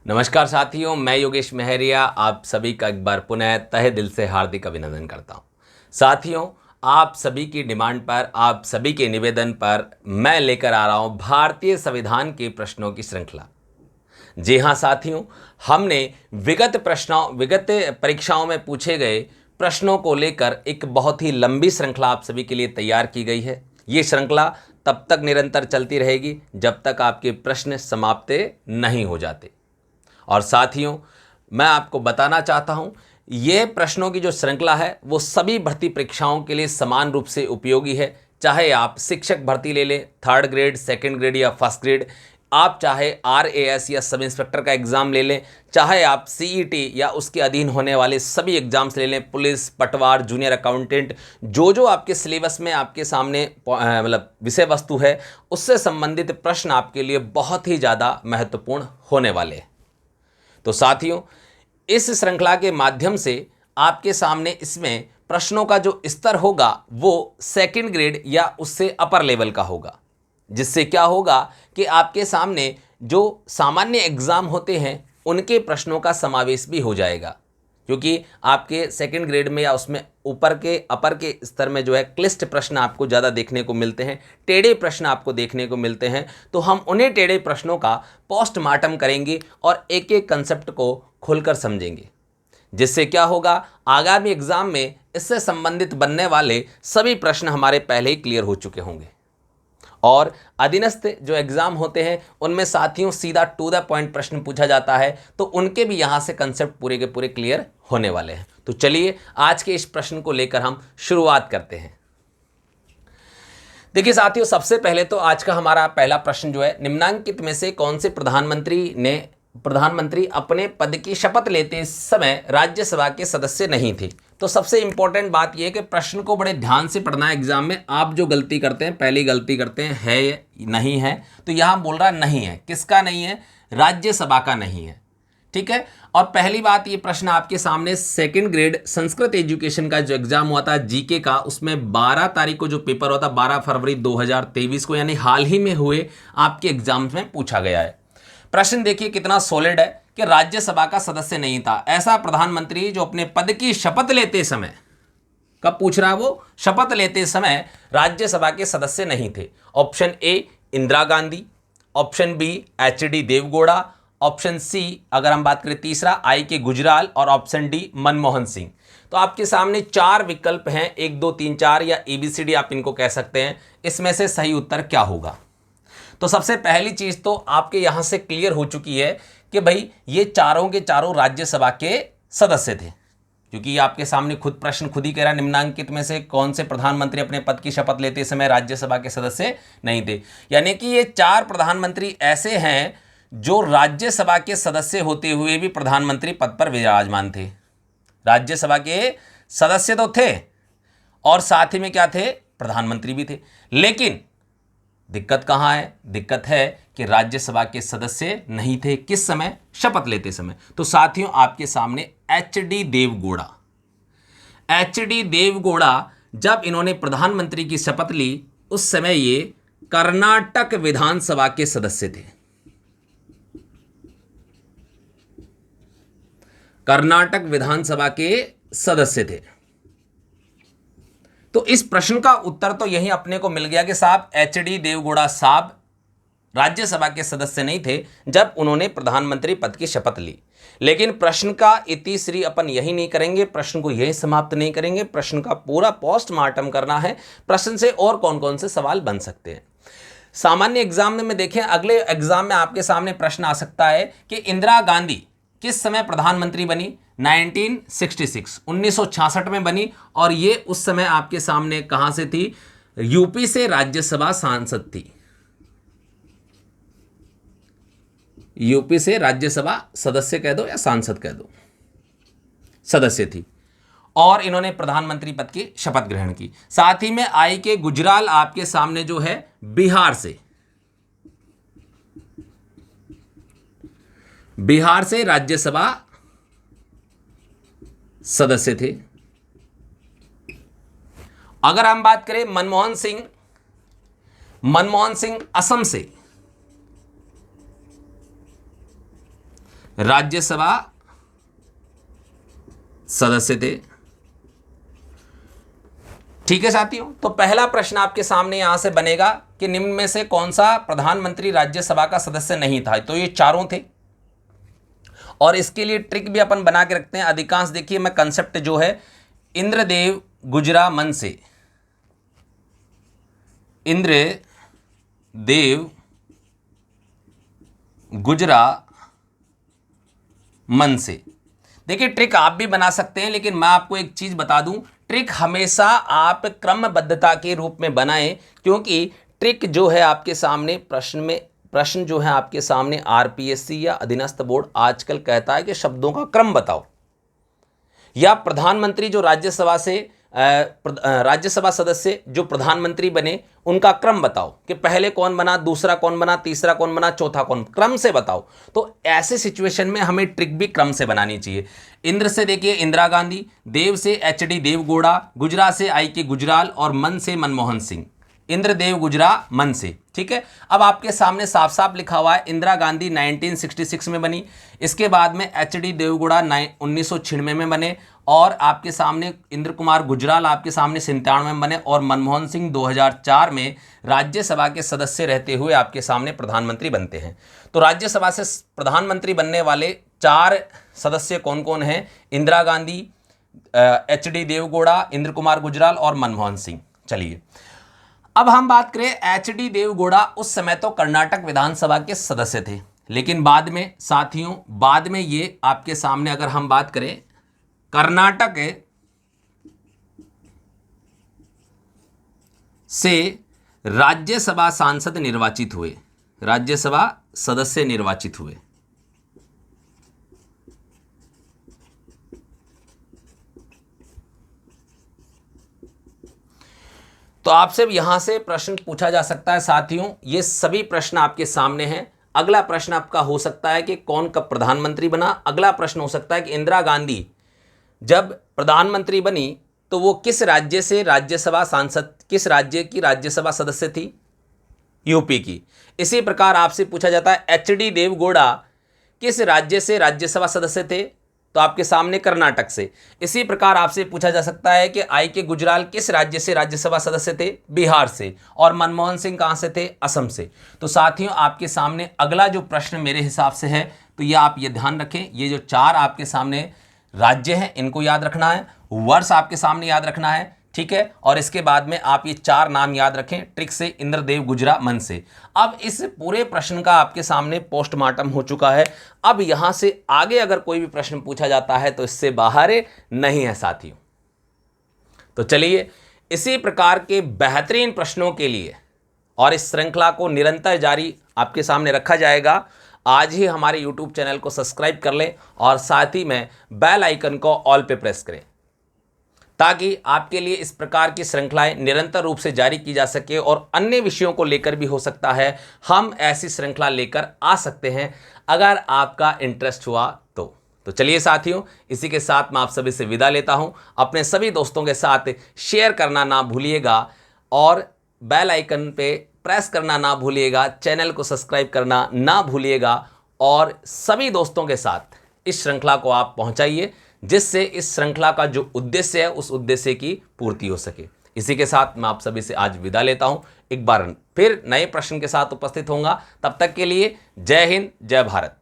नमस्कार साथियों, मैं योगेश मेहरिया आप सभी का एक बार पुनः तहे दिल से हार्दिक अभिनंदन करता हूं। साथियों, आप सभी की डिमांड पर, आप सभी के निवेदन पर मैं लेकर आ रहा हूं भारतीय संविधान के प्रश्नों की श्रृंखला। जी हां साथियों, हमने विगत परीक्षाओं में पूछे गए प्रश्नों को लेकर एक बहुत ही लंबी श्रृंखला आप सभी के लिए तैयार की गई है। ये श्रृंखला तब तक निरंतर चलती रहेगी जब तक आपके प्रश्न समाप्त नहीं हो जाते। और साथियों, मैं आपको बताना चाहता हूं, ये प्रश्नों की जो श्रृंखला है वो सभी भर्ती परीक्षाओं के लिए समान रूप से उपयोगी है। चाहे आप शिक्षक भर्ती ले लें, 3rd ग्रेड, 2nd ग्रेड या 1st ग्रेड, आप चाहे RAS या सब इंस्पेक्टर का एग्जाम ले लें, चाहे आप CET या उसके अधीन होने वाले सभी एग्जाम्स ले लें, पुलिस, पटवार, जूनियर अकाउंटेंट, जो आपके सिलेबस में आपके सामने मतलब विषय वस्तु है, उससे संबंधित प्रश्न आपके लिए बहुत ही ज़्यादा महत्वपूर्ण होने वाले हैं। तो साथियों, इस श्रृंखला के माध्यम से आपके सामने इसमें प्रश्नों का जो स्तर होगा वो 2nd ग्रेड या उससे अपर लेवल का होगा, जिससे क्या होगा कि आपके सामने जो सामान्य एग्जाम होते हैं उनके प्रश्नों का समावेश भी हो जाएगा, क्योंकि आपके 2nd ग्रेड में या उसमें ऊपर के अपर के स्तर में जो है क्लिष्ट प्रश्न आपको ज़्यादा देखने को मिलते हैं, टेढ़े प्रश्न आपको देखने को मिलते हैं। तो हम उन्हें टेढ़े प्रश्नों का पोस्टमार्टम करेंगे और एक एक कंसेप्ट को खुलकर समझेंगे, जिससे क्या होगा, आगामी एग्जाम में इससे संबंधित बनने वाले सभी प्रश्न हमारे पहले ही क्लियर हो चुके होंगे। और अधीनस्थ जो एग्जाम होते हैं उनमें साथियों सीधा टू द पॉइंट प्रश्न पूछा जाता है, तो उनके भी यहां से कंसेप्ट पूरे के पूरे क्लियर होने वाले हैं। तो चलिए आज के इस प्रश्न को लेकर हम शुरुआत करते हैं। देखिए साथियों, सबसे पहले तो आज का हमारा पहला प्रश्न जो है, निम्नांकित में से कौन से प्रधानमंत्री अपने पद की शपथ लेते समय राज्यसभा के सदस्य नहीं थे। तो सबसे इंपॉर्टेंट बात यह है कि प्रश्न को बड़े ध्यान से पढ़ना है। एग्जाम में आप जो गलती करते हैं, पहली गलती करते हैं, है नहीं है, तो यहां बोल रहा नहीं है। किसका नहीं है? राज्यसभा का नहीं है। ठीक है। और पहली बात, ये प्रश्न आपके सामने 2nd ग्रेड संस्कृत एजुकेशन का जो एग्जाम हुआ था जीके का, उसमें 12 तारीख को जो पेपर हुआ था, 12 फरवरी 2023 को, यानी हाल ही में हुए आपके एग्जाम्स में पूछा गया है। प्रश्न देखिए कितना सॉलिड है कि राज्यसभा का सदस्य नहीं था ऐसा प्रधानमंत्री जो अपने पद की शपथ लेते समय, कब पूछ रहा है वो? शपथ लेते समय राज्यसभा के सदस्य नहीं थे। Option A Indira Gandhi, option B HD Deve Gowda, option C अगर हम बात करें तीसरा IK गुजराल, और ऑप्शन डी मनमोहन सिंह। तो आपके सामने 4 विकल्प हैं, 1 2 3 4 या ABCD आप इनको कह सकते हैं। इसमें से सही उत्तर क्या होगा? तो सबसे पहली चीज तो आपके यहां से क्लियर हो चुकी है कि भाई ये चारों के चारों राज्यसभा के सदस्य थे, क्योंकि आपके सामने प्रश्न खुद ही कह रहा है, निम्नांकित में से कौन से प्रधानमंत्री अपने पद की शपथ लेते समय राज्यसभा के सदस्य नहीं थे। यानी कि ये 4 प्रधानमंत्री ऐसे हैं जो राज्यसभा के सदस्य होते हुए भी प्रधानमंत्री पद पर विराजमान थे। राज्यसभा के सदस्य तो थे और साथ ही में क्या थे? प्रधानमंत्री भी थे। लेकिन दिक्कत कहां है? दिक्कत है कि राज्यसभा के सदस्य नहीं थे। किस समय? शपथ लेते समय। तो साथियों आपके सामने HD देवगौड़ा जब इन्होंने प्रधानमंत्री की शपथ ली, उस समय ये कर्नाटक विधानसभा के सदस्य थे। कर्नाटक विधानसभा के सदस्य थे। तो इस प्रश्न का उत्तर तो यही अपने को मिल गया कि साहब HD देवगौड़ा साहब राज्यसभा के सदस्य नहीं थे जब उन्होंने प्रधानमंत्री पद की शपथ ली। लेकिन प्रश्न का इतिश्री अपन यही नहीं करेंगे, प्रश्न को यही समाप्त नहीं करेंगे, प्रश्न का पूरा पोस्टमार्टम करना है। प्रश्न से और कौन कौन से सवाल बन सकते हैं सामान्य एग्जाम में देखें। अगले एग्जाम में आपके सामने प्रश्न आ सकता है कि इंदिरा गांधी किस समय प्रधानमंत्री बनी? 1966 में बनी, और ये उस समय आपके सामने कहां से थी? यूपी से राज्यसभा सांसद थी। यूपी से राज्यसभा सदस्य कह दो या सांसद कह दो, सदस्य थी, और इन्होंने प्रधानमंत्री पद की शपथ ग्रहण की। साथ ही में IK गुजराल आपके सामने जो है बिहार से राज्यसभा सदस्य थे। अगर हम बात करें मनमोहन सिंह असम से राज्यसभा सदस्य थे। ठीक है साथियों, तो पहला प्रश्न आपके सामने यहां से बनेगा कि निम्न में से कौन सा प्रधानमंत्री राज्यसभा का सदस्य नहीं था। तो ये चारों थे और इसके लिए ट्रिक भी अपन बना के रखते हैं। अधिकांश देखिए मैं कंसेप्ट जो है इंद्रदेव गुजरा मन से, इंद्रदेव गुजरा मन से। देखिए ट्रिक आप भी बना सकते हैं, लेकिन मैं आपको एक चीज बता दूं, ट्रिक हमेशा आप क्रमबद्धता के रूप में बनाएं, क्योंकि ट्रिक जो है आपके सामने प्रश्न जो है आपके सामने आरपीएससी या अधीनस्थ बोर्ड आजकल कहता है कि शब्दों का क्रम बताओ, या प्रधानमंत्री जो राज्यसभा सदस्य जो प्रधानमंत्री बने उनका क्रम बताओ कि पहले कौन बना, दूसरा कौन बना, तीसरा कौन बना, चौथा कौन, क्रम से बताओ। तो ऐसे सिचुएशन में हमें ट्रिक भी क्रम से बनानी चाहिए। इंद्र से देखिए इंदिरा गांधी, देव से एचडी देवगौड़ा, गुजरा से आई.के. गुजराल और मन से मनमोहन सिंह। इंद्रदेव गुजरा मन से, ठीक है। अब आपके सामने साफ साफ लिखा हुआ है इंदिरा गांधी 1966 में बनी, इसके बाद में एचडी देवगौड़ा 1996 में बने, और आपके सामने इंद्र कुमार गुजराल आपके सामने 97 में बने, और मनमोहन सिंह 2004 में राज्यसभा के सदस्य रहते हुए आपके सामने प्रधानमंत्री बनते हैं। तो राज्यसभा से प्रधानमंत्री बनने वाले 4 सदस्य कौन कौन हैं? इंदिरा गांधी, एचडी देवगौड़ा, इंद्र कुमार गुजराल और मनमोहन सिंह। चलिए अब हम बात करें, एचडी देवगौड़ा उस समय तो कर्नाटक विधानसभा के सदस्य थे, लेकिन बाद में साथियों बाद में ये आपके सामने अगर हम बात करें कर्नाटक से राज्यसभा सांसद निर्वाचित हुए, राज्यसभा सदस्य निर्वाचित हुए। तो आपसे यहां से प्रश्न पूछा जा सकता है साथियों, ये सभी प्रश्न आपके सामने हैं। अगला प्रश्न आपका हो सकता है कि कौन कब प्रधानमंत्री बना। अगला प्रश्न हो सकता है कि इंदिरा गांधी जब प्रधानमंत्री बनी तो वो किस राज्य से राज्यसभा सांसद, किस राज्य की राज्यसभा सदस्य थी? यूपी की। इसी प्रकार आपसे पूछा जाता है एचडी देवगौड़ा किस राज्य से राज्यसभा सदस्य थे? तो आपके सामने कर्नाटक से। इसी प्रकार आपसे पूछा जा सकता है कि आई.के. गुजराल किस राज्य से राज्यसभा सदस्य थे? बिहार से। और मनमोहन सिंह कहां से थे? असम से। तो साथियों आपके सामने अगला जो प्रश्न मेरे हिसाब से है, तो ये आप ये ध्यान रखें, ये जो 4 आपके सामने राज्य हैं इनको याद रखना है, वर्ष आपके सामने याद रखना है, ठीक है। और इसके बाद में आप ये 4 नाम याद रखें ट्रिक से, इंद्रदेव गुजरा मन से। अब इस पूरे प्रश्न का आपके सामने पोस्टमार्टम हो चुका है। अब यहां से आगे अगर कोई भी प्रश्न पूछा जाता है तो इससे बाहर नहीं है साथियों। तो चलिए इसी प्रकार के बेहतरीन प्रश्नों के लिए और इस श्रृंखला को निरंतर जारी आपके सामने रखा जाएगा। आज ही हमारे YouTube चैनल को सब्सक्राइब कर लें और साथ ही में बेल आइकन को ऑल पे प्रेस करें, ताकि आपके लिए इस प्रकार की श्रृंखलाएं निरंतर रूप से जारी की जा सके, और अन्य विषयों को लेकर भी हो सकता है हम ऐसी श्रृंखला लेकर आ सकते हैं अगर आपका इंटरेस्ट हुआ तो चलिए साथियों, इसी के साथ मैं आप सभी से विदा लेता हूं। अपने सभी दोस्तों के साथ शेयर करना ना भूलिएगा और बेल आइकन पे प्रेस करना ना भूलिएगा, चैनल को सब्सक्राइब करना ना भूलिएगा, और सभी दोस्तों के साथ इस श्रृंखला को आप पहुंचाइए, जिससे इस श्रृंखला का जो उद्देश्य है उस उद्देश्य की पूर्ति हो सके। इसी के साथ मैं आप सभी से आज विदा लेता हूं। एक बार फिर नए प्रश्न के साथ उपस्थित होऊंगा। तब तक के लिए जय हिंद, जय भारत।